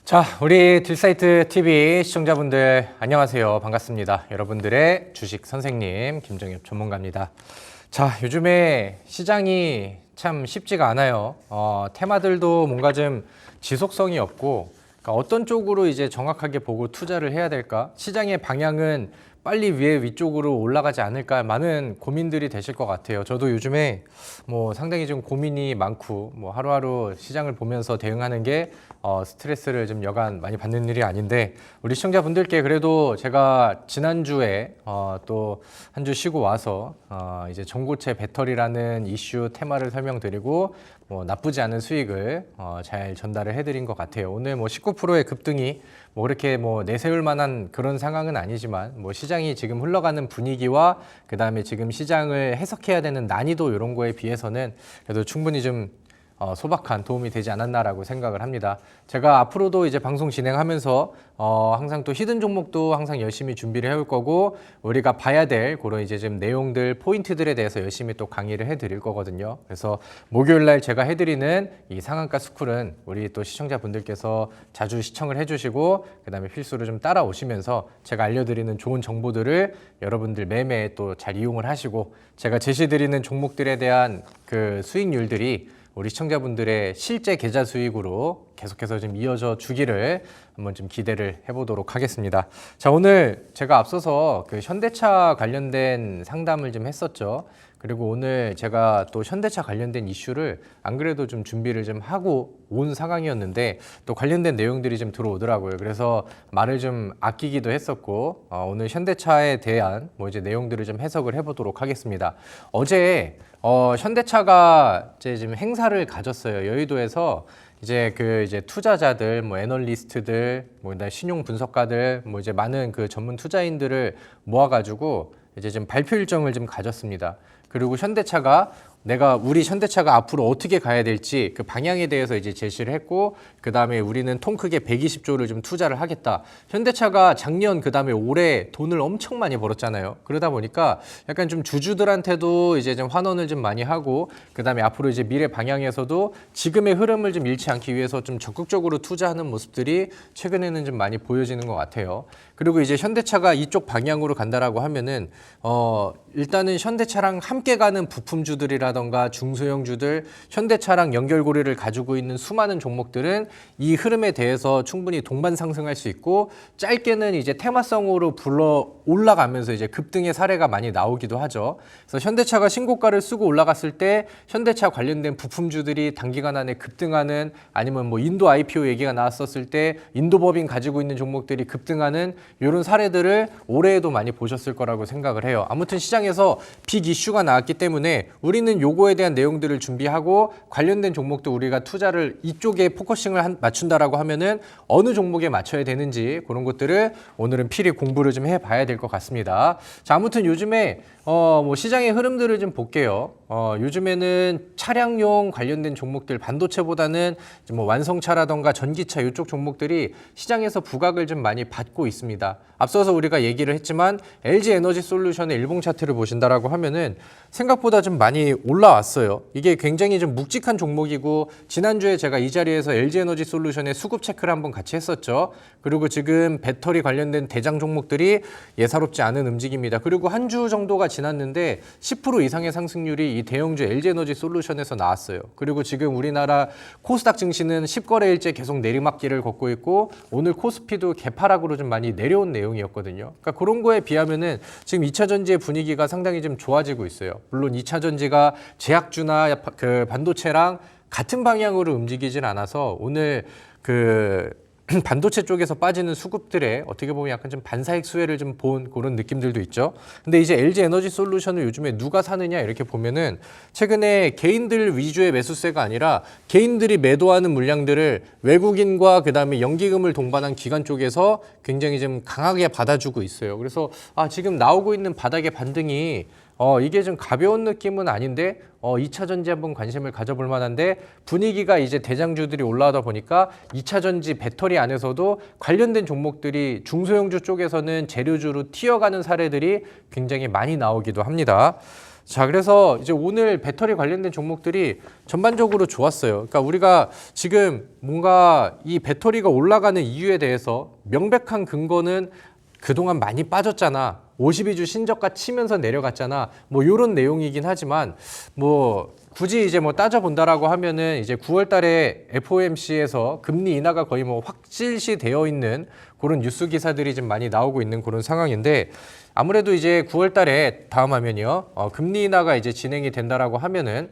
자, 우리 딜사이트 TV 시청자분들 안녕하세요. 반갑습니다. 여러분들의 주식 선생님 김정엽 전문가입니다. 자, 요즘에 시장이 참 쉽지가 않아요. 테마들도 뭔가 좀 지속성이 없고, 그러니까 어떤 쪽으로 이제 정확하게 보고 투자를 해야 될까? 시장의 방향은 빨리 위쪽으로 올라가지 않을까 많은 고민들이 되실 것 같아요. 저도 요즘에 뭐 상당히 좀 고민이 많고 뭐 하루하루 시장을 보면서 대응하는 게 스트레스를 좀 여간 많이 받는 일이 아닌데, 우리 시청자분들께 그래도 제가 지난주에 또 한 주 쉬고 와서 이제 전고체 배터리라는 이슈 테마를 설명드리고 뭐 나쁘지 않은 수익을 잘 전달을 해드린 것 같아요. 오늘 뭐 19%의 급등이 뭐 그렇게 뭐 내세울 만한 그런 상황은 아니지만, 뭐 시장이 지금 흘러가는 분위기와 그 다음에 지금 시장을 해석해야 되는 난이도 이런 거에 비해서는 그래도 충분히 좀 소박한 도움이 되지 않았나라고 생각을 합니다. 제가 앞으로도 이제 방송 진행하면서 항상 또 히든 종목도 항상 열심히 준비를 해올 거고, 우리가 봐야 될 그런 이제 좀 내용들, 포인트들에 대해서 열심히 또 강의를 해드릴 거거든요. 그래서 목요일 날 제가 해드리는 이 상한가 스쿨은 우리 또 시청자분들께서 자주 시청을 해주시고, 그다음에 필수로 좀 따라오시면서 제가 알려드리는 좋은 정보들을 여러분들 매매에 또 잘 이용을 하시고, 제가 제시드리는 종목들에 대한 그 수익률들이 우리 시청자분들의 실제 계좌 수익으로 계속해서 좀 이어져 주기를 한번 좀 기대를 해보도록 하겠습니다. 자, 오늘 제가 앞서서 그 현대차 관련된 상담을 좀 했었죠. 그리고 오늘 제가 또 현대차 관련된 이슈를 안 그래도 좀 준비를 좀 하고 온 상황이었는데 또 관련된 내용들이 좀 들어오더라고요. 그래서 말을 좀 아끼기도 했었고, 오늘 현대차에 대한 뭐 이제 내용들을 좀 해석을 해보도록 하겠습니다. 어제 현대차가 이제 지금 행사를 가졌어요. 여의도에서 이제 투자자들, 뭐 애널리스트들, 뭐 신용 분석가들, 뭐 이제 많은 그 전문 투자인들을 모아가지고 이제 좀 발표 일정을 좀 가졌습니다. 그리고 우리 현대차가 앞으로 어떻게 가야 될지 그 방향에 대해서 이제 제시를 했고, 그 다음에 우리는 통 크게 120조를 좀 투자를 하겠다. 현대차가 작년 그 다음에 올해 돈을 엄청 많이 벌었잖아요. 그러다 보니까 약간 좀 주주들한테도 이제 좀 환원을 좀 많이 하고, 그 다음에 앞으로 이제 미래 방향에서도 지금의 흐름을 좀 잃지 않기 위해서 좀 적극적으로 투자하는 모습들이 최근에는 좀 많이 보여지는 것 같아요. 그리고 이제 현대차가 이쪽 방향으로 간다라고 하면은 일단은 현대차랑 함께 가는 부품주들이라던가 중소형주들, 현대차랑 연결고리를 가지고 있는 수많은 종목들은 이 흐름에 대해서 충분히 동반 상승할 수 있고, 짧게는 이제 테마성으로 불러 올라가면서 이제 급등의 사례가 많이 나오기도 하죠. 그래서 현대차가 신고가를 쓰고 올라갔을 때 현대차 관련된 부품주들이 단기간 안에 급등하는, 아니면 뭐 인도 IPO 얘기가 나왔었을 때 인도 법인 가지고 있는 종목들이 급등하는 이런 사례들을 올해에도 많이 보셨을 거라고 생각을 해요. 아무튼 시장에서 빅 이슈가 나왔기 때문에 우리는 요거에 대한 내용들을 준비하고, 관련된 종목도 우리가 투자를 이쪽에 포커싱을 맞춘다라고 하면은 어느 종목에 맞춰야 되는지 그런 것들을 오늘은 필히 공부를 좀 해봐야 될 것 같습니다. 자, 아무튼 요즘에 뭐 시장의 흐름들을 좀 볼게요. 요즘에는 차량용 관련된 종목들, 반도체보다는 뭐 완성차라던가 전기차 이쪽 종목들이 시장에서 부각을 좀 많이 받고 있습니다. 앞서서 우리가 얘기를 했지만 LG 에너지 솔루션의 일봉 차트를 보신다라고 하면은 생각보다 좀 많이 올라왔어요. 이게 굉장히 좀 묵직한 종목이고, 지난주에 제가 이 자리에서 LG 에너지 솔루션의 수급 체크를 한번 같이 했었죠. 그리고 지금 배터리 관련된 대장 종목들이 예사롭지 않은 움직임입니다. 그리고 한 주 정도가 지났는데 10% 이상의 상승률이 이 대형주 LG 에너지 솔루션에서 나왔어요. 그리고 지금 우리나라 코스닥 증시는 10거래일째 계속 내리막길을 걷고 있고, 오늘 코스피도 개파락으로 좀 많이 내려온 내용이었거든요. 그러니까 그런 거에 비하면은 지금 2차 전지의 분위기가 상당히 좀 좋아지고 있어요. 물론 2차 전지가 제약주나 그 반도체랑 같은 방향으로 움직이진 않아서 오늘 그 반도체 쪽에서 빠지는 수급들에 어떻게 보면 약간 좀 반사익 수혜를 좀 본 그런 느낌들도 있죠. 근데 이제 LG 에너지 솔루션을 요즘에 누가 사느냐 이렇게 보면은 최근에 개인들 위주의 매수세가 아니라 개인들이 매도하는 물량들을 외국인과 그다음에 연기금을 동반한 기관 쪽에서 굉장히 좀 강하게 받아주고 있어요. 그래서 지금 나오고 있는 바닥의 반등이 이게 좀 가벼운 느낌은 아닌데 2차 전지 한번 관심을 가져볼 만한데, 분위기가 이제 대장주들이 올라오다 보니까 2차 전지 배터리 안에서도 관련된 종목들이 중소형주 쪽에서는 재료주로 튀어가는 사례들이 굉장히 많이 나오기도 합니다. 자, 그래서 이제 오늘 배터리 관련된 종목들이 전반적으로 좋았어요. 그러니까 우리가 지금 뭔가 이 배터리가 올라가는 이유에 대해서 명백한 근거는 그동안 많이 빠졌잖아. 52주 신저가 치면서 내려갔잖아. 뭐 이런 내용이긴 하지만 뭐 굳이 이제 뭐 따져본다라고 하면은 이제 9월 달에 FOMC에서 금리 인하가 거의 뭐 확실시 되어 있는 그런 뉴스 기사들이 좀 많이 나오고 있는 그런 상황인데 아무래도 이제 9월 달에 다음 하면요. 금리 인하가 이제 진행이 된다라고 하면은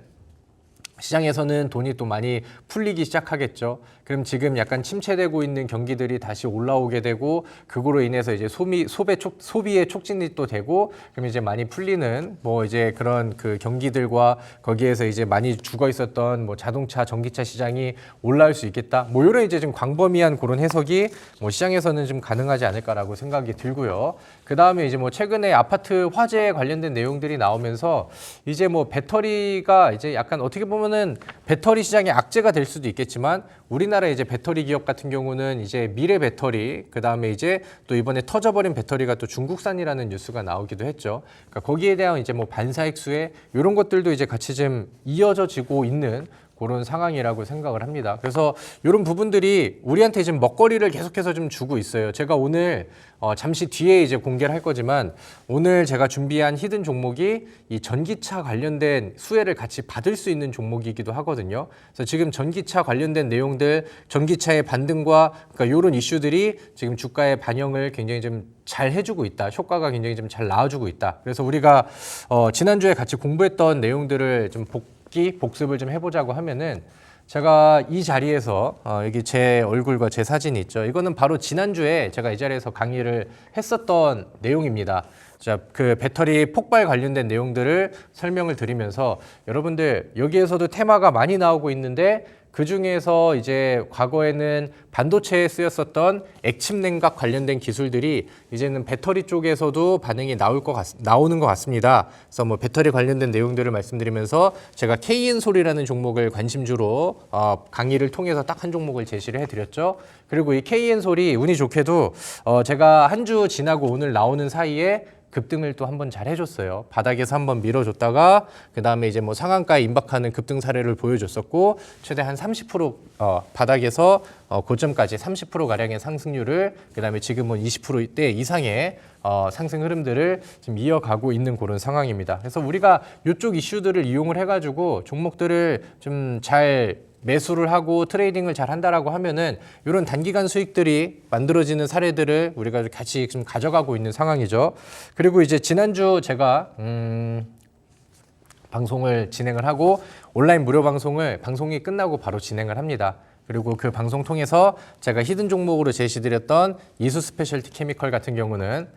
시장에서는 돈이 또 많이 풀리기 시작하겠죠. 그럼 지금 약간 침체되고 있는 경기들이 다시 올라오게 되고 그거로 인해서 이제 소비의 촉진이 또 되고 그럼 이제 많이 풀리는 뭐 이제 그런 그 경기들과 거기에서 이제 많이 죽어 있었던 뭐 자동차, 전기차 시장이 올라올 수 있겠다. 뭐 이런 이제 좀 광범위한 그런 해석이 뭐 시장에서는 좀 가능하지 않을까라고 생각이 들고요. 그 다음에 이제 뭐 최근에 아파트 화재 관련된 내용들이 나오면서 이제 뭐 배터리가 이제 약간 어떻게 보면은 배터리 시장의 악재가 될 수도 있겠지만 우리나라 이제 배터리 기업 같은 경우는 이제 미래 배터리, 그 다음에 이제 또 이번에 터져버린 배터리가 또 중국산이라는 뉴스가 나오기도 했죠. 그러니까 거기에 대한 이제 뭐 반사익 수혜 이런 것들도 이제 같이 좀 이어져지고 있는 그런 상황이라고 생각을 합니다. 그래서 이런 부분들이 우리한테 지금 먹거리를 계속해서 좀 주고 있어요. 제가 오늘 잠시 뒤에 이제 공개를 할 거지만 오늘 제가 준비한 히든 종목이 이 전기차 관련된 수혜를 같이 받을 수 있는 종목이기도 하거든요. 그래서 지금 전기차 관련된 내용들, 전기차의 반등과 그러니까 이런 이슈들이 지금 주가의 반영을 굉장히 좀 잘 해주고 있다. 효과가 굉장히 좀 잘 나와주고 있다. 그래서 우리가 지난주에 같이 공부했던 내용들을 좀 복습을 좀 해보자고 하면은 제가 이 자리에서 여기 제 얼굴과 제 사진이 있죠. 이거는 바로 지난주에 제가 이 자리에서 강의를 했었던 내용입니다. 자, 그 배터리 폭발 관련된 내용들을 설명을 드리면서 여러분들 여기에서도 테마가 많이 나오고 있는데 그 중에서 이제 과거에는 반도체에 쓰였었던 액침 냉각 관련된 기술들이 이제는 배터리 쪽에서도 반응이 나오는 것 같습니다. 그래서 뭐 배터리 관련된 내용들을 말씀드리면서 제가 KN솔이라는 종목을 관심주로 강의를 통해서 딱 한 종목을 제시를 해드렸죠. 그리고 이 KN솔이 운이 좋게도 제가 한 주 지나고 오늘 나오는 사이에 급등을 또 한번 잘 해줬어요. 바닥에서 한번 밀어줬다가 그 다음에 이제 뭐 상한가에 임박하는 급등 사례를 보여줬었고 최대 한 30% 바닥에서 고점까지 30% 가량의 상승률을 그 다음에 지금은 20%대 이상의 상승 흐름들을 지금 이어가고 있는 그런 상황입니다. 그래서 우리가 이쪽 이슈들을 이용을 해가지고 종목들을 좀 잘 매수를 하고 트레이딩을 잘 한다라고 하면은 이런 단기간 수익들이 만들어지는 사례들을 우리가 같이 좀 가져가고 있는 상황이죠. 그리고 이제 지난주 제가 방송을 진행을 하고 온라인 무료 방송이 끝나고 바로 진행을 합니다. 그리고 그 방송 통해서 제가 히든 종목으로 제시드렸던 이수 스페셜티 케미컬 같은 경우는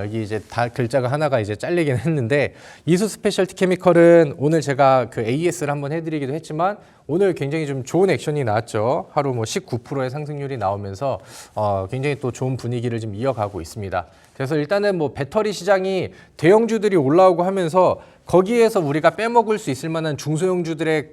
여기 이제 다 글자가 하나가 이제 잘리긴 했는데 이수 스페셜티 케미컬은 오늘 제가 그 AS를 한번 해드리기도 했지만 오늘 굉장히 좀 좋은 액션이 나왔죠. 하루 뭐 19%의 상승률이 나오면서 굉장히 또 좋은 분위기를 좀 이어가고 있습니다. 그래서 일단은 뭐 배터리 시장이 대형주들이 올라오고 하면서 거기에서 우리가 빼먹을 수 있을 만한 중소형주들의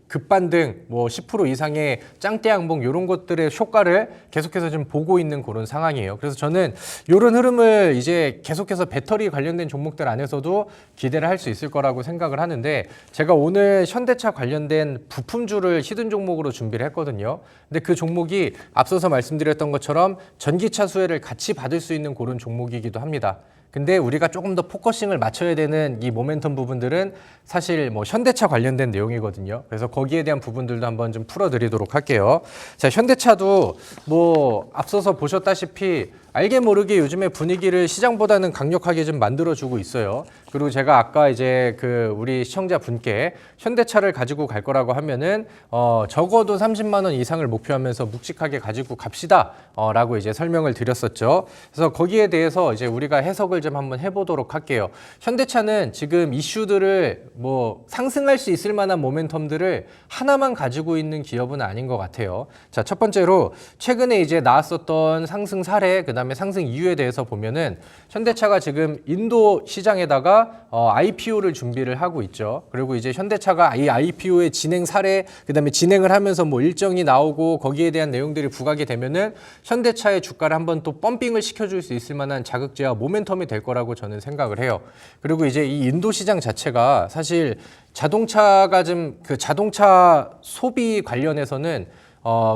급반등, 뭐 10% 이상의 짱대 양봉 이런 것들의 효과를 계속해서 좀 보고 있는 그런 상황이에요. 그래서 저는 이런 흐름을 이제 계속해서 배터리 관련된 종목들 안에서도 기대를 할 수 있을 거라고 생각을 하는데 제가 오늘 현대차 관련된 부품주를 히든 종목으로 준비를 했거든요. 근데 그 종목이 앞서서 말씀드렸던 것처럼 전기차 수혜를 같이 받을 수 있는 그런 종목이기도 합니다. 근데 우리가 조금 더 포커싱을 맞춰야 되는 이 모멘텀 부분들은 사실 뭐 현대차 관련된 내용이거든요. 그래서 거기에 대한 부분들도 한번 좀 풀어드리도록 할게요. 자, 현대차도 뭐 앞서서 보셨다시피 알게 모르게 요즘에 분위기를 시장보다는 강력하게 좀 만들어주고 있어요. 그리고 제가 아까 이제 그 우리 시청자분께 현대차를 가지고 갈 거라고 하면은 적어도 30만 원 이상을 목표하면서 묵직하게 가지고 갑시다 라고 이제 설명을 드렸었죠. 그래서 거기에 대해서 이제 우리가 해석을 좀 한번 해보도록 할게요. 현대차는 지금 이슈들을 뭐 상승할 수 있을 만한 모멘텀들을 하나만 가지고 있는 기업은 아닌 것 같아요. 자, 첫 번째로 최근에 이제 나왔었던 상승 사례, 그다음에 상승 이유에 대해서 보면은 현대차가 지금 인도 시장에다가 IPO를 준비를 하고 있죠. 그리고 이제 현대차가 이 IPO의 진행 사례, 그다음에 진행을 하면서 뭐 일정이 나오고 거기에 대한 내용들이 부각이 되면은 현대차의 주가를 한번 또 펌핑을 시켜줄 수 있을 만한 자극제와 모멘텀이 모멘텀이 될 거라고 저는 생각을 해요. 그리고 이제 이 인도 시장 자체가 사실 자동차가 좀 그 자동차 소비 관련해서는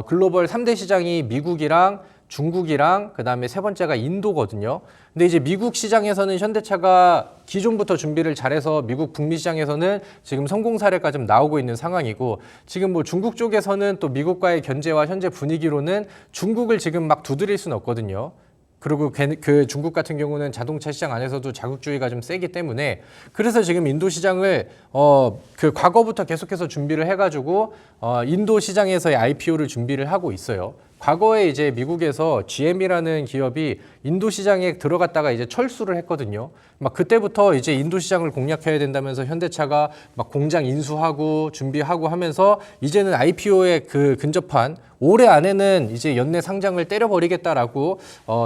글로벌 3대 시장이 미국이랑 중국이랑 그다음에 세 번째가 인도거든요. 근데 이제 미국 시장에서는 현대차가 기존부터 준비를 잘해서 미국 북미 시장에서는 지금 성공 사례가 좀 나오고 있는 상황이고, 지금 뭐 중국 쪽에서는 또 미국과의 견제와 현재 분위기로는 중국을 지금 막 두드릴 수는 없거든요. 그리고 그 중국 같은 경우는 자동차 시장 안에서도 자국주의가 좀 세기 때문에, 그래서 지금 인도 시장을 그 과거부터 계속해서 준비를 해가지고 인도 시장에서의 IPO를 준비를 하고 있어요. 과거에 이제 미국에서 GM이라는 기업이 인도 시장에 들어갔다가 이제 철수를 했거든요. 막 그때부터 이제 인도 시장을 공략해야 된다면서 현대차가 막 공장 인수하고 준비하고 하면서 이제는 IPO에 그 근접한 올해 안에는 이제 연내 상장을 때려버리겠다라고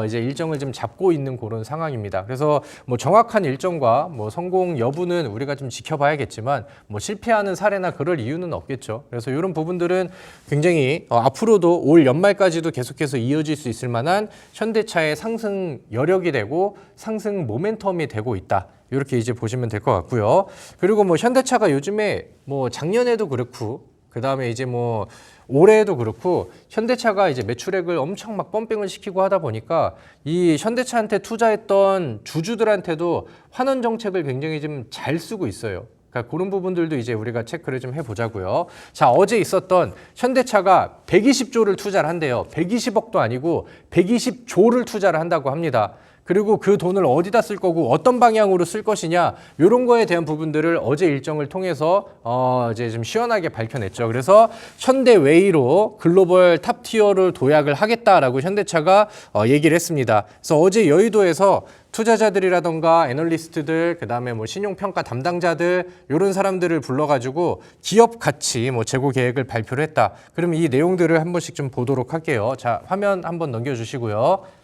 이제 일정을 좀 잡고 있는 그런 상황입니다. 그래서 뭐 정확한 일정과 뭐 성공 여부는 우리가 좀 지켜봐야겠지만 뭐 실패하는 사례나 그럴 이유는 없겠죠. 그래서 이런 부분들은 굉장히 앞으로도 올 연말까지도 계속해서 이어질 수 있을 만한 현대차의 상승 여력이 되고 상승 모멘텀이 되고 있다. 이렇게 이제 보시면 될 것 같고요. 그리고 뭐 현대차가 요즘에 뭐 작년에도 그렇고 그다음에 이제 뭐 올해에도 그렇고 현대차가 이제 매출액을 엄청 막 펌핑을 시키고 하다 보니까 이 현대차한테 투자했던 주주들한테도 환원 정책을 굉장히 좀 잘 쓰고 있어요. 그러니까 그런 부분들도 이제 우리가 체크를 좀 해보자고요. 자, 어제 있었던 현대차가 120조를 투자를 한대요. 120억도 아니고 120조를 투자를 한다고 합니다. 그리고 그 돈을 어디다 쓸 거고 어떤 방향으로 쓸 것이냐, 이런 거에 대한 부분들을 어제 일정을 통해서 이제 좀 시원하게 밝혀냈죠. 그래서 현대웨이로 글로벌 탑티어를 도약을 하겠다라고 현대차가 얘기를 했습니다. 그래서 어제 여의도에서 투자자들이라던가 애널리스트들, 그다음에 뭐 신용평가 담당자들, 이런 사람들을 불러가지고 기업 가치 뭐 재고 계획을 발표를 했다. 그럼 이 내용들을 한 번씩 좀 보도록 할게요. 자, 화면 한번 넘겨주시고요.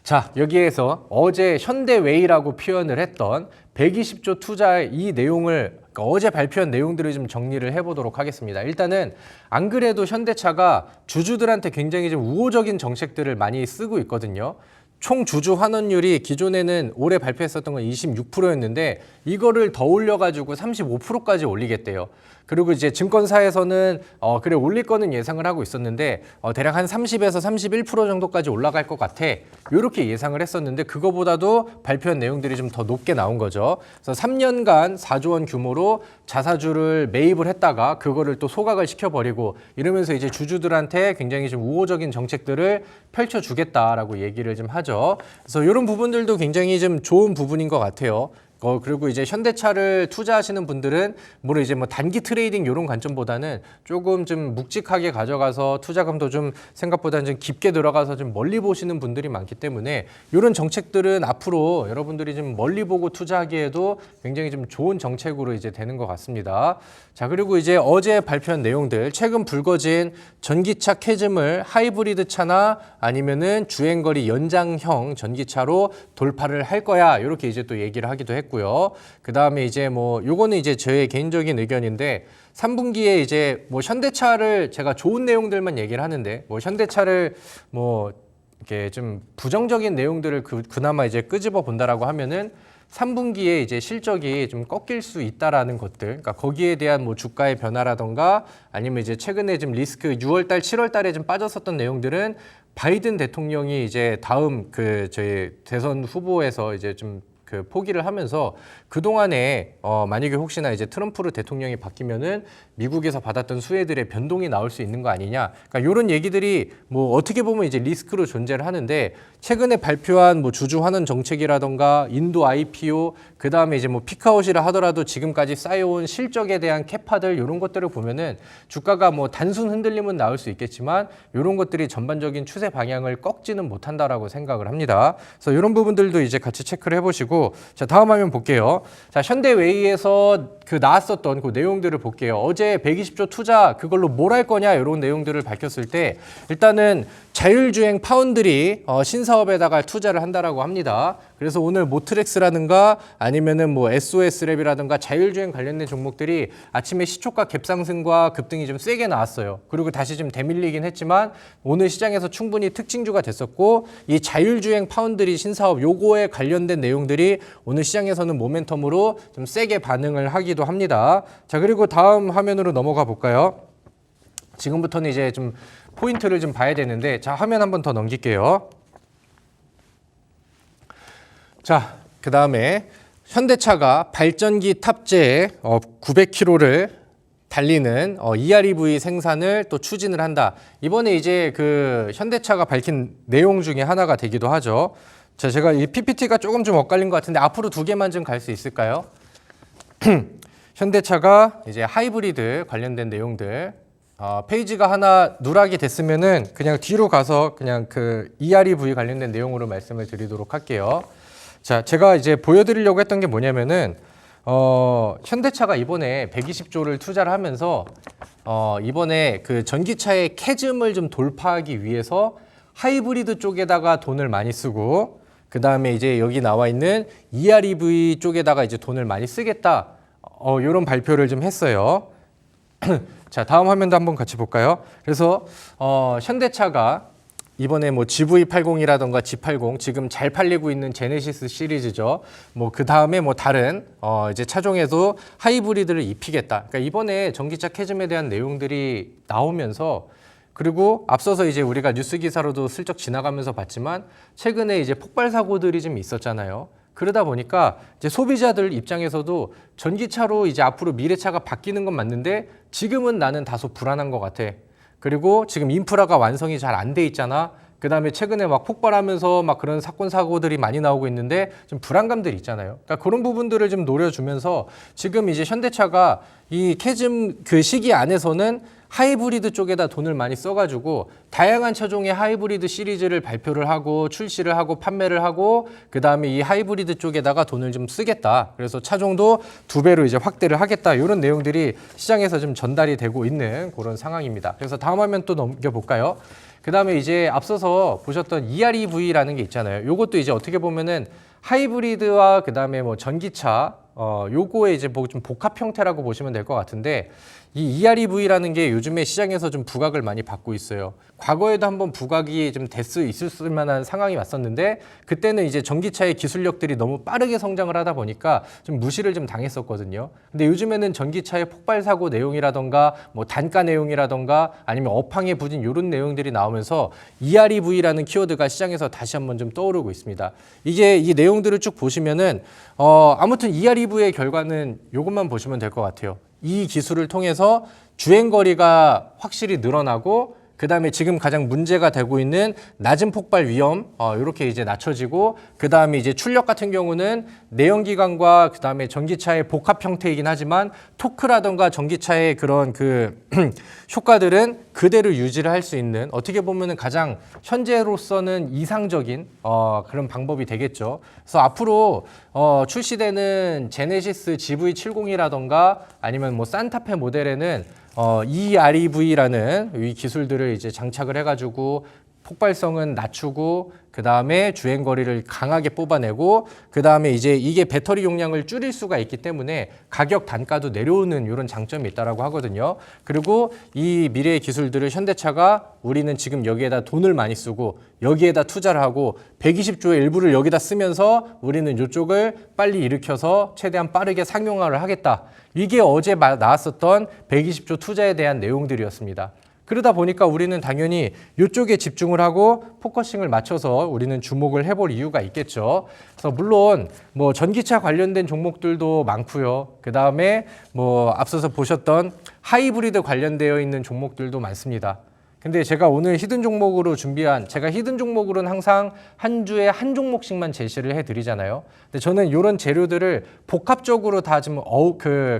자, 여기에서 어제 현대웨이라고 표현을 했던 120조 투자의 이 내용을, 그러니까 어제 발표한 내용들을 좀 정리를 해보도록 하겠습니다. 일단은 안 그래도 현대차가 주주들한테 굉장히 좀 우호적인 정책들을 많이 쓰고 있거든요. 총 주주 환원율이 기존에는 올해 발표했었던 건 26%였는데 이거를 더 올려가지고 35%까지 올리겠대요. 그리고 이제 증권사에서는 그래 올릴 거는 예상을 하고 있었는데 대략 한 30에서 31% 정도까지 올라갈 것 같아. 이렇게 예상을 했었는데 그거보다도 발표한 내용들이 좀 더 높게 나온 거죠. 그래서 3년간 4조 원 규모로 자사주를 매입을 했다가 그거를 또 소각을 시켜버리고 이러면서 이제 주주들한테 굉장히 좀 우호적인 정책들을 펼쳐주겠다라고 얘기를 좀 하죠. 그래서 이런 부분들도 굉장히 좀 좋은 부분인 것 같아요. 그리고 이제 현대차를 투자하시는 분들은 물론 이제 뭐 단기 트레이딩 이런 관점보다는 조금 좀 묵직하게 가져가서 투자금도 좀 생각보다는 좀 깊게 들어가서 좀 멀리 보시는 분들이 많기 때문에 이런 정책들은 앞으로 여러분들이 좀 멀리 보고 투자하기에도 굉장히 좀 좋은 정책으로 이제 되는 것 같습니다. 자, 그리고 이제 어제 발표한 내용들, 최근 불거진 전기차 캐즘을 하이브리드 차나 아니면은 주행거리 연장형 전기차로 돌파를 할 거야. 이렇게 이제 또 얘기를 하기도 했고요. 그 다음에 이제 뭐 요거는 이제 저의 개인적인 의견인데 3분기에 이제 뭐 현대차를 제가 좋은 내용들만 얘기를 하는데 뭐 현대차를 뭐 이렇게 좀 부정적인 내용들을 그나마 이제 끄집어 본다라고 하면은 3분기에 이제 실적이 좀 꺾일 수 있다라는 것들, 그러니까 거기에 대한 뭐 주가의 변화라던가 아니면 이제 최근에 좀 리스크 6월달, 7월달에 좀 빠졌었던 내용들은 바이든 대통령이 이제 다음 그 저희 대선 후보에서 이제 좀 그 포기를 하면서 그동안에 만약에 혹시나 이제 트럼프 대통령이 바뀌면은 미국에서 받았던 수혜들의 변동이 나올 수 있는 거 아니냐. 그러니까 이런 얘기들이 뭐 어떻게 보면 이제 리스크로 존재를 하는데 최근에 발표한 뭐 주주 환원 정책이라던가 인도 IPO, 그 다음에 이제 뭐 피크아웃이라 하더라도 지금까지 쌓여온 실적에 대한 캐파들 이런 것들을 보면은 주가가 뭐 단순 흔들림은 나올 수 있겠지만 이런 것들이 전반적인 추세 방향을 꺾지는 못한다라고 생각을 합니다. 그래서 이런 부분들도 이제 같이 체크를 해보시고, 자, 다음 화면 볼게요. 자, 현대웨이에서 그 나왔었던 그 내용들을 볼게요. 어제 120조 투자 그걸로 뭘 할 거냐 이런 내용들을 밝혔을 때 일단은 자율주행 파운드리 신사업에다가 투자를 한다라고 합니다. 그래서 오늘 모트렉스라든가 아니면은 뭐 SOS랩이라든가 자율주행 관련된 종목들이 아침에 시초가 갭상승과 급등이 좀 세게 나왔어요. 그리고 다시 좀 대밀리긴 했지만 오늘 시장에서 충분히 특징주가 됐었고 이 자율주행 파운드리 신사업 요거에 관련된 내용들이 오늘 시장에서는 모멘텀으로 좀 세게 반응을 하기도 합니다. 자, 그리고 다음 화면으로 넘어가 볼까요? 지금부터는 이제 좀 포인트를 좀 봐야 되는데, 자, 화면 한번 더 넘길게요. 자, 그 다음에 현대차가 발전기 탑재에 900km를 달리는 EREV 생산을 또 추진을 한다. 이번에 이제 그 현대차가 밝힌 내용 중에 하나가 되기도 하죠. 자, 제가 이 PPT가 조금 좀 엇갈린 것 같은데 앞으로 두 개만 좀 갈 수 있을까요? 현대차가 이제 하이브리드 관련된 내용들, 페이지가 하나 누락이 됐으면은 그냥 뒤로 가서 그냥 그 EREV 관련된 내용으로 말씀을 드리도록 할게요. 자, 제가 이제 보여드리려고 했던 게 뭐냐면은 현대차가 이번에 120조를 투자를 하면서 이번에 그 전기차의 캐즘을 좀 돌파하기 위해서 하이브리드 쪽에다가 돈을 많이 쓰고 그 다음에 이제 여기 나와 있는 EREV 쪽에다가 이제 돈을 많이 쓰겠다. 이런 발표를 좀 했어요. 자, 다음 화면도 한번 같이 볼까요? 그래서 현대차가 이번에 뭐 GV80이라던가 G80 지금 잘 팔리고 있는 제네시스 시리즈죠. 뭐 그 다음에 뭐 다른 이제 차종에도 하이브리드를 입히겠다. 그러니까 이번에 전기차 캐즘에 대한 내용들이 나오면서 그리고 앞서서 이제 우리가 뉴스 기사로도 슬쩍 지나가면서 봤지만 최근에 이제 폭발 사고들이 좀 있었잖아요. 그러다 보니까 이제 소비자들 입장에서도 전기차로 이제 앞으로 미래차가 바뀌는 건 맞는데 지금은 나는 다소 불안한 것 같아. 그리고 지금 인프라가 완성이 잘 안 돼 있잖아. 그 다음에 최근에 막 폭발하면서 막 그런 사건 사고들이 많이 나오고 있는데 좀 불안감들이 있잖아요. 그러니까 그런 부분들을 좀 노려주면서 지금 이제 현대차가 이 캐즘 그 시기 안에서는 하이브리드 쪽에다 돈을 많이 써가지고 다양한 차종의 하이브리드 시리즈를 발표를 하고 출시를 하고 판매를 하고 그 다음에 이 하이브리드 쪽에다가 돈을 좀 쓰겠다. 그래서 차종도 2배로 이제 확대를 하겠다. 이런 내용들이 시장에서 좀 전달이 되고 있는 그런 상황입니다. 그래서 다음 화면 또 넘겨볼까요? 그 다음에 이제 앞서서 보셨던 EREV라는 게 있잖아요. 요것도 이제 어떻게 보면은 하이브리드와 그 다음에 뭐 전기차 요거에 이제 뭐 좀 복합 형태라고 보시면 될 것 같은데 이 EREV라는 게 요즘에 시장에서 좀 부각을 많이 받고 있어요. 과거에도 한번 부각이 좀 있을 만한 상황이 왔었는데 그때는 이제 전기차의 기술력들이 너무 빠르게 성장을 하다 보니까 좀 무시를 좀 당했었거든요. 근데 요즘에는 전기차의 폭발 사고 내용이라던가 뭐 단가 내용이라던가 아니면 업황에 부진 이런 내용들이 나오면서 EREV라는 키워드가 시장에서 다시 한번 좀 떠오르고 있습니다. 이게 이 내용들을 쭉 보시면은 아무튼 EREV의 결과는 이것만 보시면 될 것 같아요. 이 기술을 통해서 주행거리가 확실히 늘어나고 그 다음에 지금 가장 문제가 되고 있는 낮은 폭발 위험 이렇게 이제 낮춰지고 그 다음에 이제 출력 같은 경우는 내연기관과 그 다음에 전기차의 복합 형태이긴 하지만 토크라던가 전기차의 그런 그 효과들은 그대로 유지를 할 수 있는 어떻게 보면은 가장 현재로서는 이상적인 그런 방법이 되겠죠. 그래서 앞으로 출시되는 제네시스 GV70이라던가 아니면 뭐 산타페 모델에는 EREV라는 이 기술들을 이제 장착을 해가지고 폭발성은 낮추고 그 다음에 주행 거리를 강하게 뽑아내고 그 다음에 이제 이게 배터리 용량을 줄일 수가 있기 때문에 가격 단가도 내려오는 이런 장점이 있다라고 하거든요. 그리고 이 미래의 기술들을 현대차가 우리는 지금 여기에다 돈을 많이 쓰고 여기에다 투자를 하고 120조의 일부를 여기다 쓰면서 우리는 이쪽을 빨리 일으켜서 최대한 빠르게 상용화를 하겠다. 이게 어제 나왔었던 120조 투자에 대한 내용들이었습니다. 그러다 보니까 우리는 당연히 이쪽에 집중을 하고 포커싱을 맞춰서 우리는 주목을 해볼 이유가 있겠죠. 그래서 물론 뭐 전기차 관련된 종목들도 많고요. 그 다음에 뭐 앞서서 보셨던 하이브리드 관련되어 있는 종목들도 많습니다. 근데 제가 오늘 히든 종목으로 제가 히든 종목으로는 항상 한 주에 한 종목씩만 제시를 해드리잖아요. 근데 저는 이런 재료들을 복합적으로 다 지금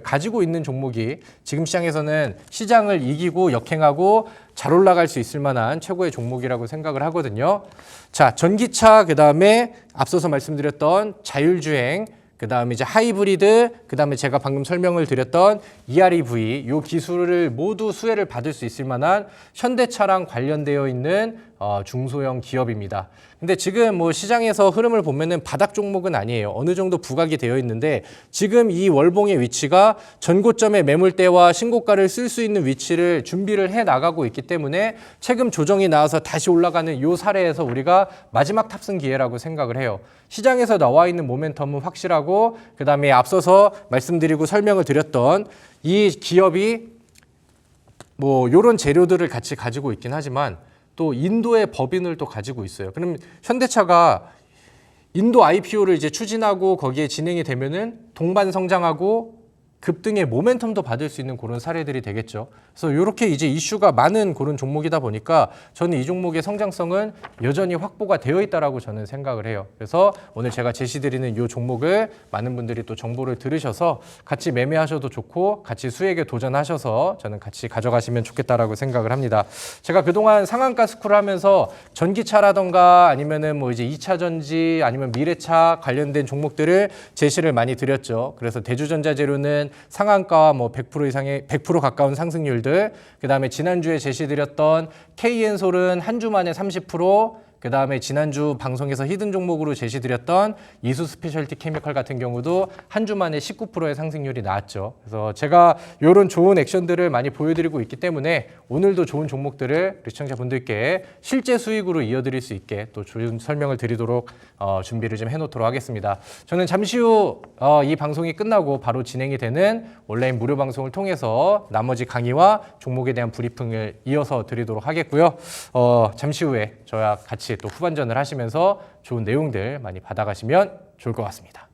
가지고 있는 종목이 지금 시장에서는 시장을 이기고 역행하고 잘 올라갈 수 있을 만한 최고의 종목이라고 생각을 하거든요. 자, 전기차, 그 다음에 앞서서 말씀드렸던 자율주행, 그 다음에 이제 하이브리드, 그 다음에 제가 방금 설명을 드렸던 EREV, 이 기술을 모두 수혜를 받을 수 있을 만한 현대차랑 관련되어 있는 중소형 기업입니다. 근데 지금 뭐 시장에서 흐름을 보면은 바닥 종목은 아니에요. 어느 정도 부각이 되어 있는데 지금 이 월봉의 위치가 전고점의 매물대와 신고가를 쓸 수 있는 위치를 준비를 해 나가고 있기 때문에 최근 조정이 나와서 다시 올라가는 이 사례에서 우리가 마지막 탑승 기회라고 생각을 해요. 시장에서 나와 있는 모멘텀은 확실하고 그다음에 앞서서 말씀드리고 설명을 드렸던 이 기업이 뭐 이런 재료들을 같이 가지고 있긴 하지만 또 인도의 법인을 또 가지고 있어요. 그럼 현대차가 인도 IPO를 이제 추진하고 거기에 진행이 되면은 동반 성장하고 급등의 모멘텀도 받을 수 있는 그런 사례들이 되겠죠. 그래서 이렇게 이제 이슈가 많은 그런 종목이다 보니까 저는 이 종목의 성장성은 여전히 확보가 되어 있다라고 저는 생각을 해요. 그래서 오늘 제가 제시드리는 이 종목을 많은 분들이 또 정보를 들으셔서 같이 매매하셔도 좋고 같이 수익에 도전하셔서 저는 같이 가져가시면 좋겠다라고 생각을 합니다. 제가 그동안 상한가 스쿨을 하면서 전기차라던가 아니면은 뭐 이제 2차 전지 아니면 미래차 관련된 종목들을 제시를 많이 드렸죠. 그래서 대주전자재료는 상한가와 뭐 100% 이상의 100% 가까운 상승률들, 그다음에 지난주에 제시드렸던 KN솔은 한 주 만에 30%, 그다음에 지난주 방송에서 히든 종목으로 제시드렸던 이수 스페셜티 케미컬 같은 경우도 한 주 만에 19%의 상승률이 나왔죠. 그래서 제가 이런 좋은 액션들을 많이 보여드리고 있기 때문에 오늘도 좋은 종목들을 시청자분들께 실제 수익으로 이어드릴 수 있게 또 좋은 설명을 드리도록 준비를 좀 해놓도록 하겠습니다. 저는 잠시 후 이 방송이 끝나고 바로 진행이 되는 온라인 무료 방송을 통해서 나머지 강의와 종목에 대한 브리핑을 이어서 드리도록 하겠고요. 잠시 후에 저와 같이 또 후반전을 하시면서 좋은 내용들 많이 받아가시면 좋을 것 같습니다.